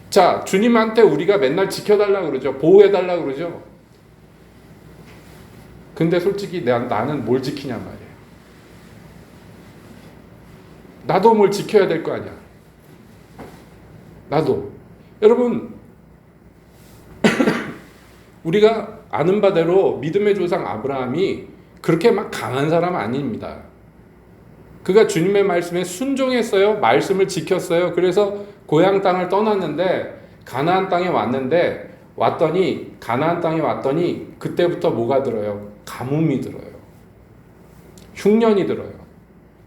자, 주님한테 우리가 맨날 지켜달라 그러죠. 보호해달라 그러죠. 근데 솔직히 나는 뭘 지키냔 말이에요. 나도 뭘 지켜야 될 거 아니야. 나도. 여러분, 우리가 아는 바대로 믿음의 조상 아브라함이 그렇게 막 강한 사람 아닙니다. 그가 주님의 말씀에 순종했어요. 말씀을 지켰어요. 그래서 고향 땅을 떠났는데 가나안 땅에 왔더니 가나안 땅에 왔더니 그때부터 뭐가 들어요? 가뭄이 들어요. 흉년이 들어요.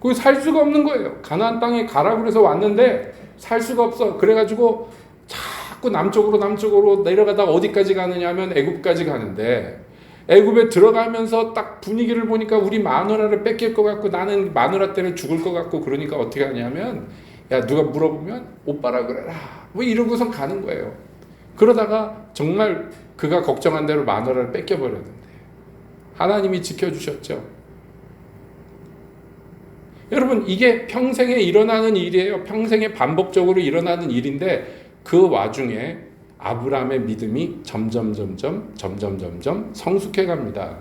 거기 살 수가 없는 거예요. 가나안 땅에 가라고 그래서 왔는데 살 수가 없어. 그래가지고 자꾸 남쪽으로 내려가다가 어디까지 가느냐 하면 애굽까지 가는데 애굽에 들어가면서 딱 분위기를 보니까 우리 마누라를 뺏길 것 같고 나는 마누라 때문에 죽을 것 같고 그러니까 어떻게 하냐면 야 누가 물어보면 오빠라 그래라 뭐 이러고선 가는 거예요. 그러다가 정말 그가 걱정한 대로 마누라를 뺏겨버렸는데 하나님이 지켜주셨죠. 여러분 이게 평생에 일어나는 일이에요. 평생에 반복적으로 일어나는 일인데 그 와중에 아브라함의 믿음이 점점 성숙해 갑니다.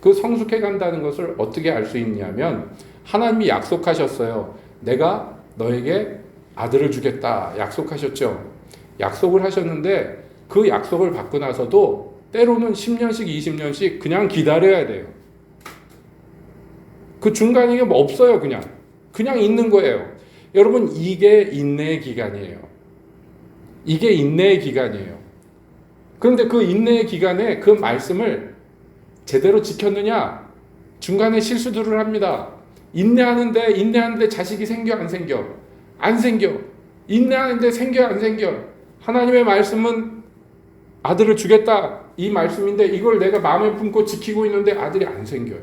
그 성숙해 간다는 것을 어떻게 알 수 있냐면 하나님이 약속하셨어요. 내가 너에게 아들을 주겠다 약속하셨죠. 약속을 하셨는데 그 약속을 받고 나서도 때로는 10년씩 20년씩 그냥 기다려야 돼요. 그 중간에 뭐 없어요. 그냥 있는 거예요. 여러분 이게 인내의 기간이에요. 이게 인내의 기간이에요. 그런데 그 인내의 기간에 그 말씀을 제대로 지켰느냐? 중간에 실수들을 합니다. 인내하는데 자식이 생겨 안 생겨? 안 생겨. 인내하는데 생겨 안 생겨? 하나님의 말씀은 아들을 주겠다 이 말씀인데 이걸 내가 마음에 품고 지키고 있는데 아들이 안 생겨요.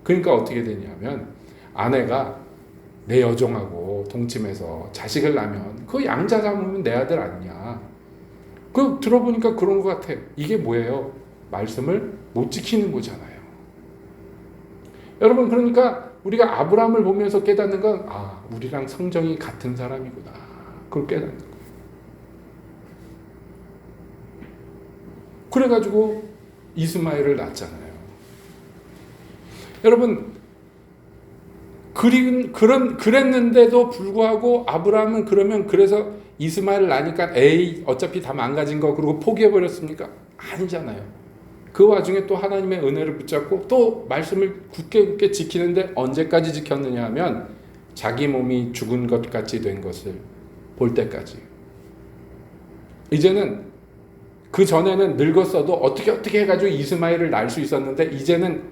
그러니까 어떻게 되냐면 아내가 내 여종하고 동침해서 자식을 낳으면 그 양자 잡으면 내 아들 아니냐. 그 들어보니까 그런 것 같아. 이게 뭐예요? 말씀을 못 지키는 거잖아요. 여러분 그러니까 우리가 아브라함을 보면서 깨닫는 건 우리랑 성정이 같은 사람이구나. 그걸 깨닫는 거예요. 그래가지고 이스마엘을 낳았잖아요. 여러분 그랬는데도 불구하고 아브라함은 그래서 이스마엘을 낳으니까 어차피 다 망가진 거 그러고 포기해버렸습니까? 아니잖아요. 그 와중에 또 하나님의 은혜를 붙잡고 또 말씀을 굳게 지키는데 언제까지 지켰느냐 하면 자기 몸이 죽은 것 같이 된 것을 볼 때까지. 이제는 그 전에는 늙었어도 어떻게 해가지고 이스마엘을 낳을 수 있었는데 이제는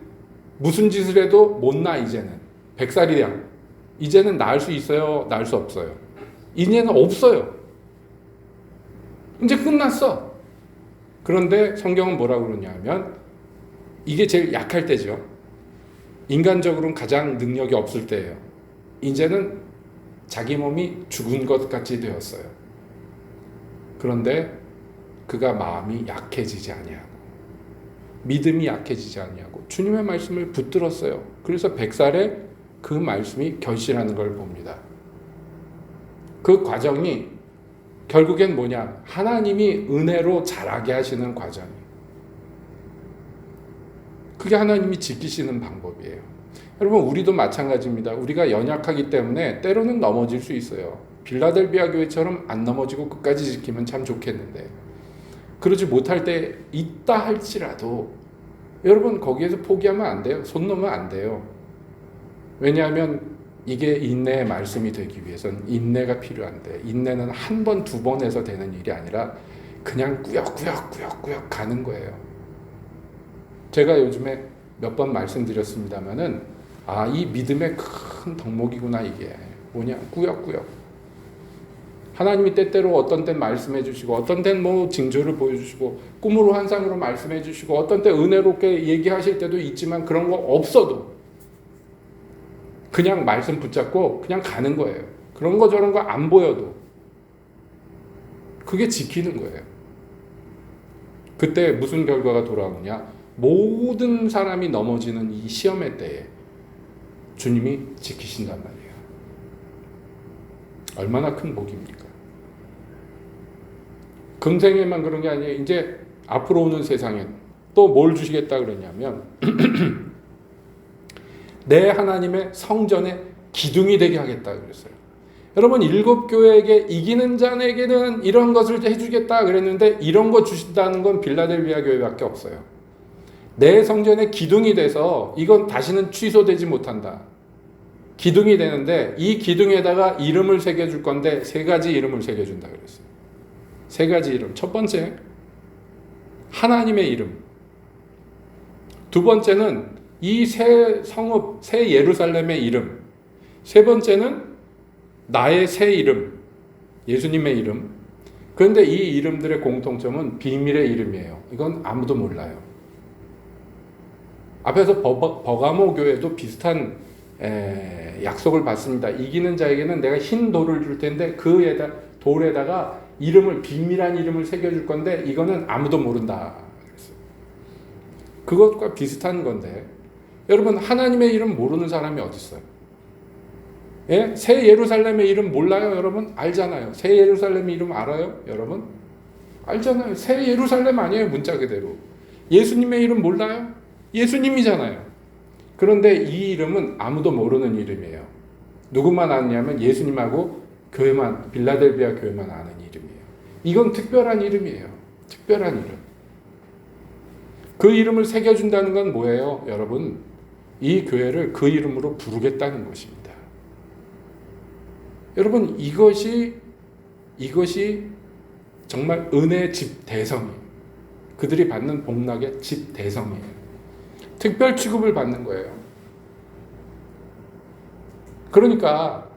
무슨 짓을 해도 못 낳아. 이제는 100살이야. 이제는 낳을 수 있어요? 낳을 수 없어요? 이제는 없어요. 이제 끝났어. 그런데 성경은 뭐라고 그러냐면 이게 제일 약할 때죠. 인간적으로는 가장 능력이 없을 때예요. 이제는 자기 몸이 죽은 것 같이 되었어요. 그런데 그가 마음이 약해지지 아니하고 믿음이 약해지지 아니하고 주님의 말씀을 붙들었어요. 그래서 100살에 그 말씀이 결실하는 걸 봅니다. 그 과정이 결국엔 뭐냐? 하나님이 은혜로 자라게 하시는 과정이에요. 그게 하나님이 지키시는 방법이에요. 여러분 우리도 마찬가지입니다. 우리가 연약하기 때문에 때로는 넘어질 수 있어요. 빌라델비아 교회처럼 안 넘어지고 끝까지 지키면 참 좋겠는데 그러지 못할 때 있다 할지라도 여러분 거기에서 포기하면 안 돼요. 손 놓으면 안 돼요. 왜냐하면 이게 인내의 말씀이 되기 위해서는 인내가 필요한데 인내는 한 번, 두 번 해서 되는 일이 아니라 그냥 꾸역꾸역 가는 거예요. 제가 요즘에 몇 번 말씀드렸습니다마는 이 믿음의 큰 덕목이구나. 이게 뭐냐? 꾸역꾸역. 하나님이 때때로 어떤 땐 말씀해 주시고 어떤 땐 뭐 징조를 보여주시고 꿈으로 환상으로 말씀해 주시고 어떤 때 은혜롭게 얘기하실 때도 있지만 그런 거 없어도 그냥 말씀 붙잡고 그냥 가는 거예요. 그런 거 저런 거 안 보여도 그게 지키는 거예요. 그때 무슨 결과가 돌아오냐? 모든 사람이 넘어지는 이 시험의 때에 주님이 지키신단 말이에요. 얼마나 큰 복입니까? 금생에만 그런 게 아니에요. 이제 앞으로 오는 세상에 또 뭘 주시겠다 그러냐면 내 하나님의 성전의 기둥이 되게 하겠다 그랬어요. 여러분, 일곱 교회에게 이기는 자에게는 이런 것을 해주겠다 그랬는데 이런 거 주신다는 건 빌라델비아 교회밖에 없어요. 내 성전의 기둥이 돼서 이건 다시는 취소되지 못한다. 기둥이 되는데 이 기둥에다가 이름을 새겨줄 건데 세 가지 이름을 새겨준다 그랬어요. 세 가지 이름. 첫 번째, 하나님의 이름. 두 번째는 이 새 성읍, 새 예루살렘의 이름. 세 번째는 나의 새 이름, 예수님의 이름. 그런데 이 이름들의 공통점은 비밀의 이름이에요. 이건 아무도 몰라요. 앞에서 버가모 교회도 비슷한 약속을 받습니다. 이기는 자에게는 내가 흰 돌을 줄 텐데 그 돌에다가 이름을, 비밀한 이름을 새겨줄 건데 이거는 아무도 모른다. 그것과 비슷한 건데 여러분, 하나님의 이름 모르는 사람이 어디 있어요? 예? 새 예루살렘의 이름 몰라요, 여러분? 알잖아요. 새 예루살렘의 이름 알아요, 여러분? 알잖아요. 새 예루살렘 아니에요, 문자 그대로. 예수님의 이름 몰라요? 예수님이잖아요. 그런데 이 이름은 아무도 모르는 이름이에요. 누구만 아느냐면 예수님하고 교회만, 빌라델비아 교회만 아는 이름이에요. 이건 특별한 이름이에요. 특별한 이름. 그 이름을 새겨준다는 건 뭐예요, 여러분? 이 교회를 그 이름으로 부르겠다는 것입니다. 여러분, 이것이 정말 은혜의 집대성이에요. 그들이 받는 복락의 집대성이에요. 특별 취급을 받는 거예요. 그러니까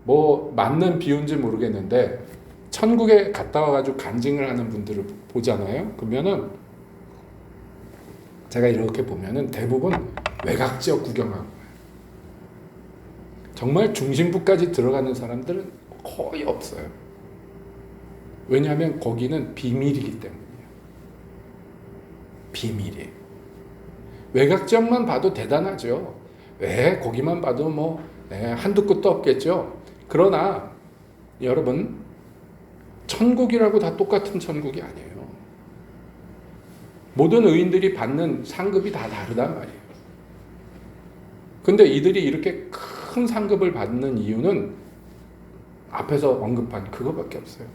뭐 맞는 비유인지 모르겠는데 천국에 갔다 와가지고 간증을 하는 분들을 보잖아요. 그러면은 제가 이렇게 보면은 대부분 외곽지역 구경하고 정말 중심부까지 들어가는 사람들은 거의 없어요. 왜냐하면 거기는 비밀이기 때문이에요. 비밀이에요. 외곽지역만 봐도 대단하죠. 왜 거기만 봐도 뭐 한두 끝도 없겠죠. 그러나 여러분, 천국이라고 다 똑같은 천국이 아니에요. 모든 의인들이 받는 상급이 다 다르단 말이에요. 근데 이들이 이렇게 큰 상급을 받는 이유는 앞에서 언급한 그거밖에 없어요.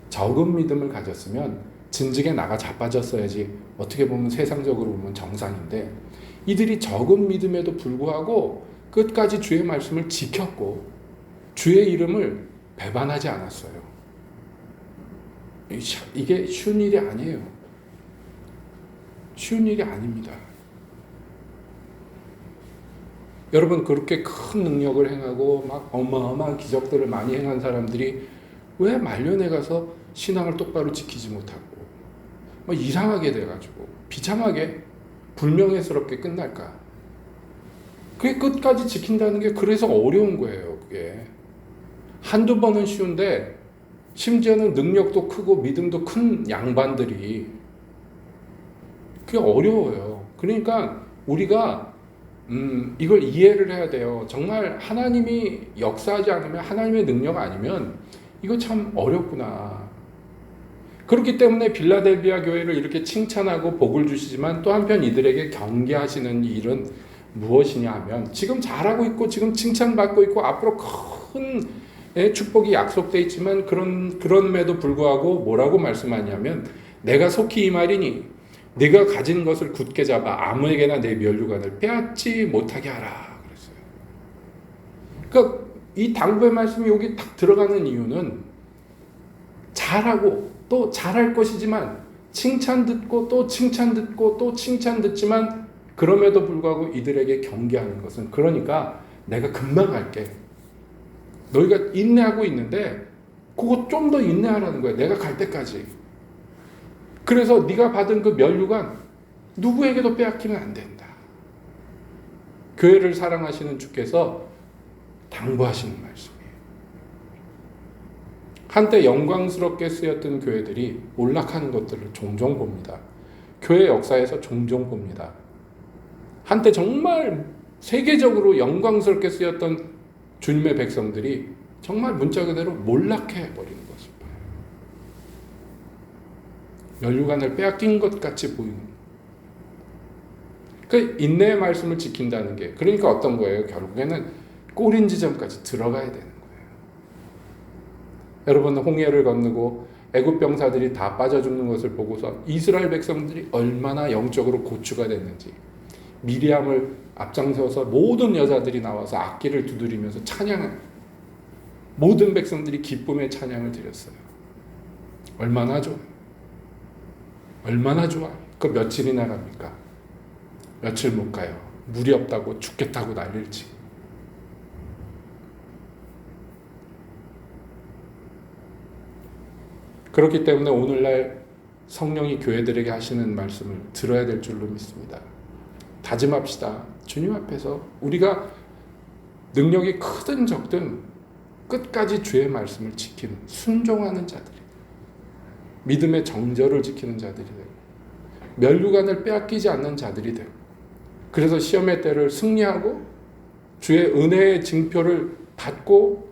적은 믿음을 가졌으면 진즉에 나가 자빠졌어야지. 어떻게 보면 세상적으로 보면 정상인데 이들이 적은 믿음에도 불구하고 끝까지 주의 말씀을 지켰고 주의 이름을 배반하지 않았어요. 이게 쉬운 일이 아니에요. 쉬운 일이 아닙니다. 여러분, 그렇게 큰 능력을 행하고 막 어마어마한 기적들을 많이 행한 사람들이 왜 말년에 가서 신앙을 똑바로 지키지 못하고 뭐 이상하게 돼가지고 비참하게 불명예스럽게 끝날까? 그게 끝까지 지킨다는 게 그래서 어려운 거예요. 그게 한두 번은 쉬운데 심지어는 능력도 크고 믿음도 큰 양반들이 그게 어려워요. 그러니까 우리가 이걸 이해를 해야 돼요. 정말 하나님이 역사하지 않으면, 하나님의 능력 아니면 이거 참 어렵구나. 그렇기 때문에 빌라델비아 교회를 이렇게 칭찬하고 복을 주시지만 또 한편 이들에게 경계하시는 일은 무엇이냐 하면 지금 잘하고 있고 지금 칭찬받고 있고 앞으로 큰 축복이 약속되어 있지만 그럼에도 불구하고 뭐라고 말씀하냐면 내가 속히 이 말이니 네가 가진 것을 굳게 잡아 아무에게나 내 면류관을 빼앗지 못하게 하라 그랬어요. 그러니까 이 당부의 말씀이 여기 딱 들어가는 이유는 잘하고 또 잘할 것이지만 칭찬 듣고 또 칭찬 듣고 또 칭찬 듣지만 그럼에도 불구하고 이들에게 경계하는 것은 그러니까 내가 금방 갈게. 너희가 인내하고 있는데 그거 좀 더 인내하라는 거야. 내가 갈 때까지. 그래서 네가 받은 그 면류관 누구에게도 빼앗기면 안 된다. 교회를 사랑하시는 주께서 당부하시는 말씀이에요. 한때 영광스럽게 쓰였던 교회들이 몰락하는 것들을 종종 봅니다. 교회 역사에서 종종 봅니다. 한때 정말 세계적으로 영광스럽게 쓰였던 주님의 백성들이 정말 문자 그대로 몰락해 버리는 것을 봐요. 면류관을 빼앗긴 것 같이 보이는. 그 인내의 말씀을 지킨다는 게 그러니까 어떤 거예요? 결국에는 꼬린 지점까지 들어가야 되는 거예요. 여러분 홍해를 건너고 애굽 병사들이 다 빠져 죽는 것을 보고서 이스라엘 백성들이 얼마나 영적으로 고추가 됐는지 미리암을 앞장서서 모든 여자들이 나와서 악기를 두드리면서 찬양을 모든 백성들이 기쁨의 찬양을 드렸어요. 얼마나 좋아요. 얼마나 좋아요. 그 며칠이나 갑니까? 며칠 못 가요. 물이 없다고 죽겠다고 난릴지. 그렇기 때문에 오늘날 성령이 교회들에게 하시는 말씀을 들어야 될 줄로 믿습니다. 다짐합시다. 주님 앞에서 우리가 능력이 크든 적든 끝까지 주의 말씀을 지키는 순종하는 자들이 믿음의 정절을 지키는 자들이 되고 면류관을 빼앗기지 않는 자들이 되고 그래서 시험의 때를 승리하고 주의 은혜의 징표를 받고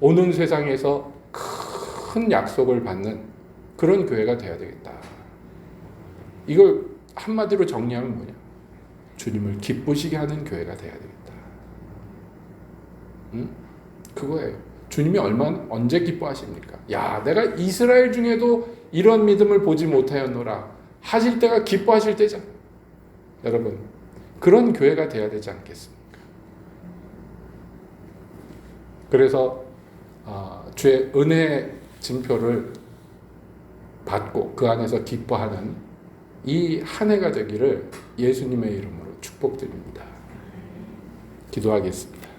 오는 세상에서 큰 약속을 받는 그런 교회가 되어야 되겠다. 이걸 한마디로 정리하면 뭐냐? 주님을 기쁘시게 하는 교회가 되어야 되겠다. 그거예요. 주님이 언제 기뻐하십니까? 야, 내가 이스라엘 중에도 이런 믿음을 보지 못하였노라 하실 때가 기뻐하실 때잖아. 여러분, 그런 교회가 되어야 되지 않겠습니까? 그래서 주의 은혜의 징표를 받고 그 안에서 기뻐하는 이 한 해가 되기를 예수님의 이름으로 축복드립니다. 기도하겠습니다.